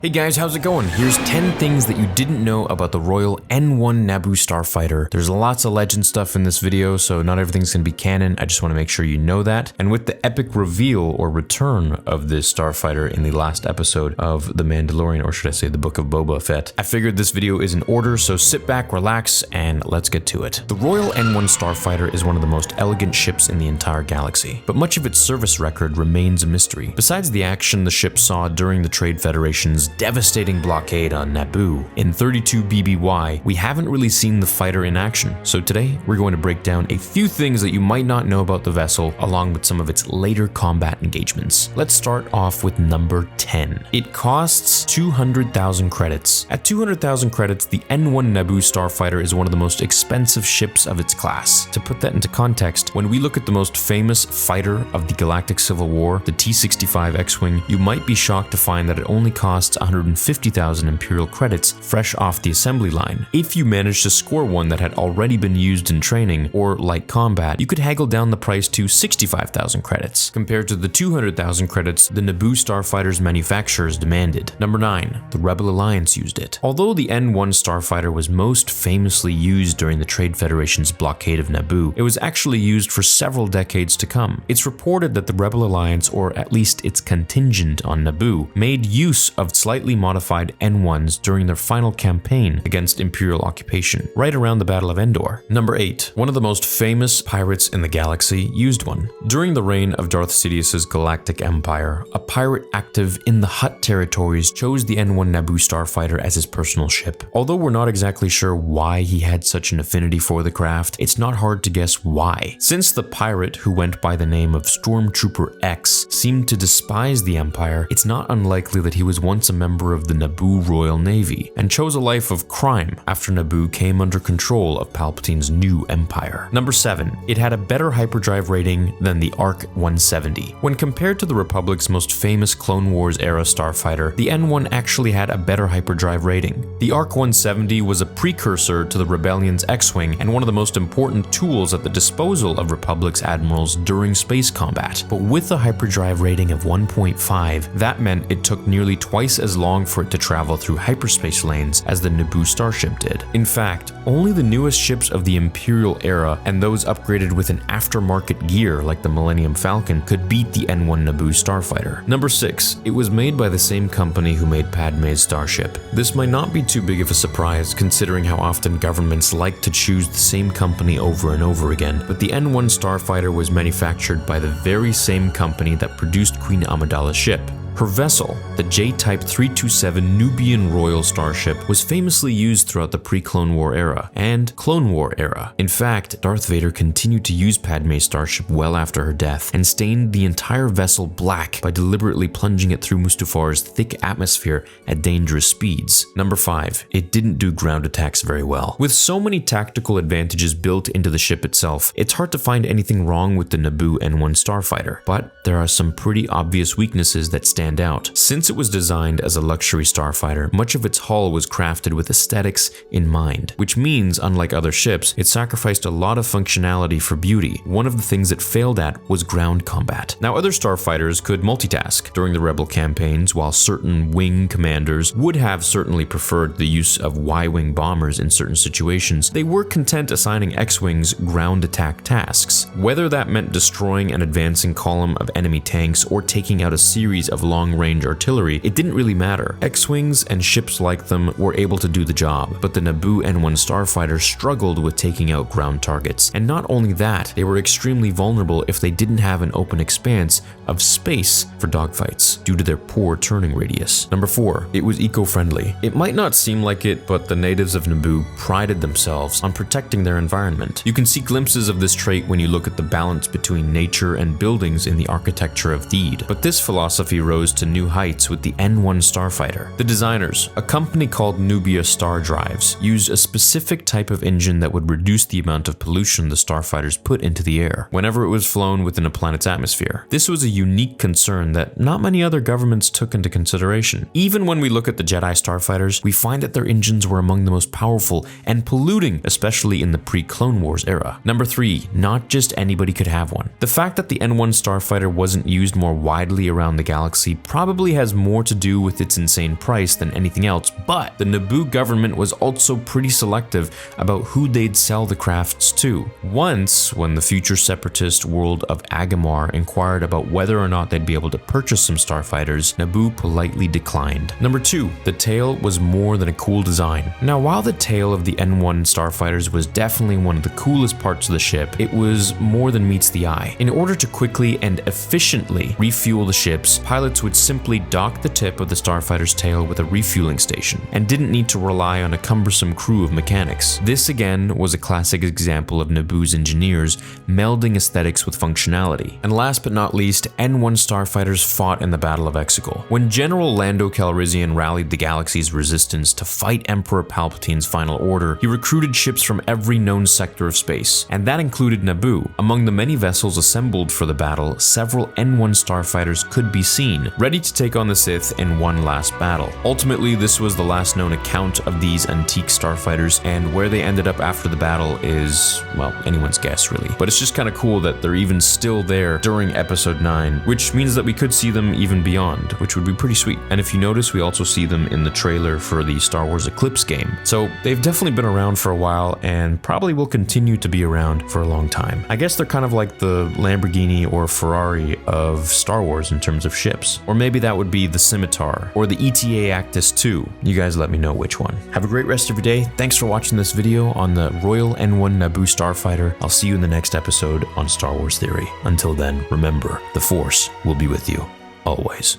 Hey guys, how's it going? Here's 10 things that you didn't know about the Royal N-1 Naboo Starfighter. There's lots of legend stuff in this video, so not everything's gonna be canon. I just wanna make sure you know that. And with the epic reveal or return of this starfighter in the last episode of The Mandalorian, or should I say the Book of Boba Fett, I figured this video is in order, so sit back, relax, and let's get to it. The Royal N-1 Starfighter is one of the most elegant ships in the entire galaxy, but much of its service record remains a mystery. Besides the action the ship saw during the Trade Federation's devastating blockade on Naboo in 32 BBY, we haven't really seen the fighter in action. So today, we're going to break down a few things that you might not know about the vessel, along with some of its later combat engagements. Let's start off with number 10. It costs 200,000 credits. At 200,000 credits, the N-1 Naboo Starfighter is one of the most expensive ships of its class. To put that into context, when we look at the most famous fighter of the Galactic Civil War, the T-65 X-Wing, you might be shocked to find that it only costs 150,000 Imperial credits fresh off the assembly line. If you managed to score one that had already been used in training or light combat, you could haggle down the price to 65,000 credits, compared to the 200,000 credits the Naboo Starfighter's manufacturers demanded. Number 9. The Rebel Alliance used it. Although the N-1 Starfighter was most famously used during the Trade Federation's blockade of Naboo, it was actually used for several decades to come. It's reported that the Rebel Alliance, or at least its contingent on Naboo, made use of slightly modified N-1s during their final campaign against Imperial occupation, right around the Battle of Endor. Number 8. One of the most famous pirates in the galaxy used one. During the reign of Darth Sidious's Galactic Empire, a pirate active in the Hutt territories chose the N-1 Naboo Starfighter as his personal ship. Although we're not exactly sure why he had such an affinity for the craft, it's not hard to guess why. Since the pirate, who went by the name of Stormtrooper X, seemed to despise the Empire, it's not unlikely that he was once a member of the Naboo Royal Navy and chose a life of crime after Naboo came under control of Palpatine's new empire. Number 7. It had a better hyperdrive rating than the ARC-170. When compared to the Republic's most famous Clone Wars era starfighter, the N-1 actually had a better hyperdrive rating. The ARC-170 was a precursor to the Rebellion's X-Wing and one of the most important tools at the disposal of Republic's admirals during space combat. But with a hyperdrive rating of 1.5, that meant it took nearly twice as long for it to travel through hyperspace lanes as the Naboo starship did. In fact, only the newest ships of the Imperial era and those upgraded with an aftermarket gear like the Millennium Falcon could beat the N-1 Naboo Starfighter. Number 6. It was made by the same company who made Padme's starship. This might not be too big of a surprise considering how often governments like to choose the same company over and over again, but the N-1 Starfighter was manufactured by the very same company that produced Queen Amidala's ship. Her vessel, the J-Type 327 Naboo N-1 Royal Starship, was famously used throughout the pre-Clone War era and Clone War era. In fact, Darth Vader continued to use Padme's starship well after her death and stained the entire vessel black by deliberately plunging it through Mustafar's thick atmosphere at dangerous speeds. Number 5. It didn't do ground attacks very well. With so many tactical advantages built into the ship itself, it's hard to find anything wrong with the Naboo N-1 Starfighter, but there are some pretty obvious weaknesses that stand out. Since it was designed as a luxury starfighter, much of its hull was crafted with aesthetics in mind, which means, unlike other ships, it sacrificed a lot of functionality for beauty. One of the things it failed at was ground combat. Now, other starfighters could multitask during the Rebel campaigns, while certain wing commanders would have certainly preferred the use of Y-wing bombers in certain situations. They were content assigning X-wings ground attack tasks. Whether that meant destroying an advancing column of enemy tanks or taking out a series of long-range artillery, it didn't really matter. X-wings and ships like them were able to do the job, but the Naboo N-1 Starfighter struggled with taking out ground targets. And not only that, they were extremely vulnerable if they didn't have an open expanse of space for dogfights due to their poor turning radius. Number 4. It was eco-friendly. It might not seem like it, but the natives of Naboo prided themselves on protecting their environment. You can see glimpses of this trait when you look at the balance between nature and buildings in the architecture of Theed. But this philosophy rose to new heights with the N-1 Starfighter. The designers, a company called Nubia Star Drives, used a specific type of engine that would reduce the amount of pollution the starfighters put into the air whenever it was flown within a planet's atmosphere. This was a unique concern that not many other governments took into consideration. Even when we look at the Jedi starfighters, we find that their engines were among the most powerful and polluting, especially in the pre-Clone Wars era. Number 3. Not just anybody could have one. The fact that the N-1 Starfighter wasn't used more widely around the galaxy galaxy probably has more to do with its insane price than anything else, but the Naboo government was also pretty selective about who they'd sell the crafts to. Once, when the future separatist world of Agamar inquired about whether or not they'd be able to purchase some starfighters, Naboo politely declined. Number 2, the tail was more than a cool design. Now, while the tail of the N-1 starfighters was definitely one of the coolest parts of the ship, it was more than meets the eye. In order to quickly and efficiently refuel the ships, pilots would simply dock the tip of the starfighter's tail with a refueling station, and didn't need to rely on a cumbersome crew of mechanics. This again was a classic example of Naboo's engineers melding aesthetics with functionality. And last but not least, N-1 starfighters fought in the Battle of Excalibur. When General Lando Calrissian rallied the galaxy's resistance to fight Emperor Palpatine's final order, he recruited ships from every known sector of space, and that included Naboo. Among the many vessels assembled for the battle, several N-1 starfighters could be seen, ready to take on the Sith in one last battle. Ultimately, this was the last known account of these antique starfighters, and where they ended up after the battle is, well, anyone's guess really. But it's just kind of cool that they're even still there during episode 9, which means that we could see them even beyond, which would be pretty sweet. And if you notice, we also see them in the trailer for the Star Wars Eclipse game. So they've definitely been around for a while and probably will continue to be around for a long time. I guess they're kind of like the Lamborghini or Ferrari of Star Wars in terms of ships. Or maybe that would be the Scimitar or the ETA Actis II. You guys let me know which one. Have a great rest of your day. Thanks for watching this video on the Royal N-1 Naboo Starfighter. I'll see you in the next episode on Star Wars Theory. Until then, remember, the Force will be with you always.